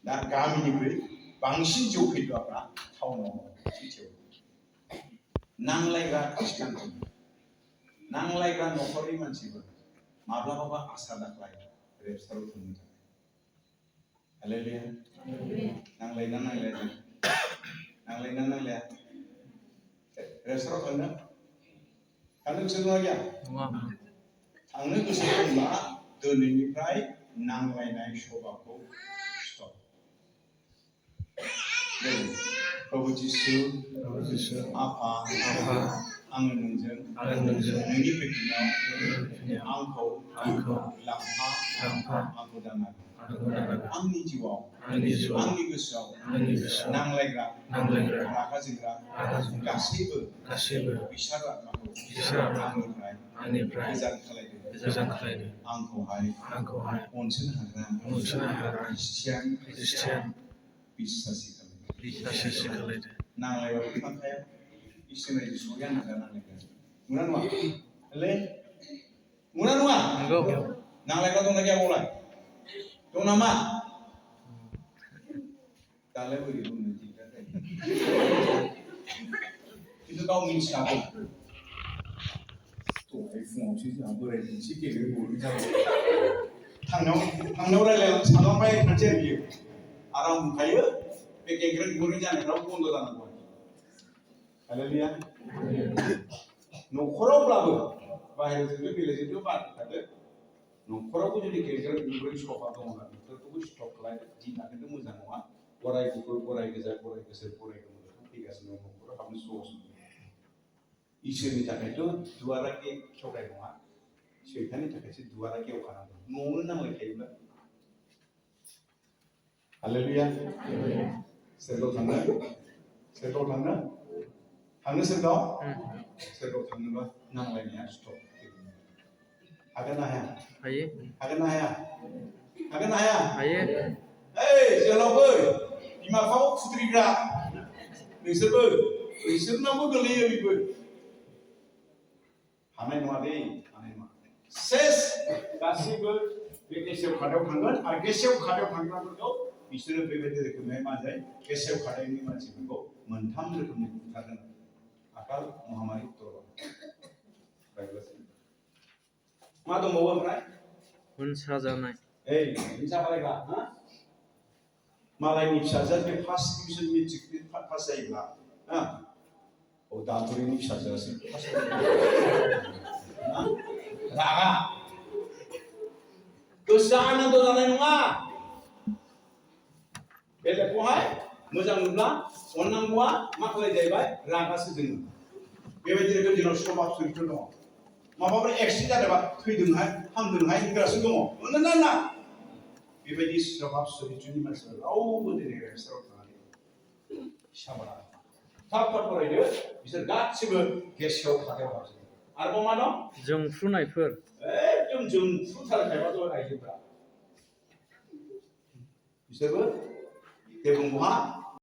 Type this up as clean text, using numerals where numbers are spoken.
दा गामिनिख्रुइ बांसिन जौखोन्दोआ टाउनाव सैथो नांलायग्रा खृष्टानफोर नांलायग्रा न'खरनि मानसिफोर माब्लाबाबो आसा दाख्लाय रेपसाराव थांनो थाखाय हालेलुया नांलायना नांलाया जों नांलायना नांलाया रेपसाराव थांनो गोसो दंना गैया थांनो गोसो दंब्ला दिनैनिफ्राय नांलायनाय सभाखौ स्टप प्रभु जिसु आफा आङो नोंजों नोंनि फैफिननायाव आंखौ लांफा आंखौ दाना आंनि जिउआव आंनि गोसोआव नांलायग्रा रागा जोंग्रा गासैबो बिसार आत्माखौ आंनिफ्राय गोजान खालायदो आंखौहाय अनसोनो हाग्रा ख्रिस्टियान बिश्वासि खालायदो नांलायबाबो थांखाया इसोरनि जिसुआ नांगा नांलायगोन नङा नङा हले नङा नङा नांलायग्रा दंना गैया बावलाय दं नामा दालाय बोरै बुंनो दिगदार जायो खिन्थु गाव मिथिखागौ दहाय फुङावसो जोंहा बोराय मोनसे गेलेबोबावदों जाबाय थांनायाव रायज्लायलां सानलांबाय थानोसै आरो बियो आराम बुंखायो बे गेंग्रें गुंग्रें जानायफ्राव बन्द' जानांगौ हालेलुया न'खरावब्लाबो बाहेराजोंथ' बेलेगजोंथ' बारखादो न'खरावबो जुदि गेंग्रें गुंग्रें सभा दङब्ला बेफोरखौबो स्टप खालामदो दिनाखिन्थु मोजां नङा गराय गुफुर गराय गोजा गराय गोसोर गराय गोमो फैगासिनो न'खराव हाबनो सहस इसोरनि थाखायथ' दुवारा खेवनाय नङा सैताननि थाखायसो दुवारा खेवखानांगौ न'आवनो नांलाय थायोब्ला हालेलुया सोरगाव थांनो सोरगाव थांनोबा नांलायनाया स्टप हागोन ना हाया हागोन ना हाया ओइ जोहोलावफोर बिमा बिफाखौ खुद्रिग्रा नोंसोरनावबो गोलैयो बेबो हानाय नङा दे हानाय नङा सेस गासिबो बे गेसेव खादायाव थांगोन आरो गेसेव खादायाव थांग्राफोरखौ बिसोरो बेबायदि रोखोमै मा जायो गेसेव खादायनि मानसिफोरखौ मोनथाम रोखोमनि बुथारगोन आकाल महामारि मा दंबावो ओमफ्राय हिंसा जानाय हिंसा खालायग्रा मालायनि फिसाजोआ बे फार्स्ट डिभिजन मेट्रिक पास जायोब्ला दादुरिनि फिसाजोआसो रागा गोसोआ आनन्द जानाय नङा बेलेगखौहाय मोजां नुब्ला अननांगौआ मा खालाय जाहैबाय रागासो जोङो बेबायदि रोखोम जोंनाव सभाब चरित्र दङ माबाफोर एक्सिडेन्ट जादोंबा थैदोंहाय हामदोंहाय होनग्रासो दङ ना बेबायदि सभाब चरित्रनि मानसिफोरा रावबो दिनै रेपसाराव थानानै साबधान थाब फरायदो बिसोर गासिबो गेसेव खादायाव हाबजोबो आरोबाव मा दं जोंफ्रुनायफोर एकदम जोंफ्रुथारखायबाथ' आइजोफ्रा बिसोरबो जेबो नङा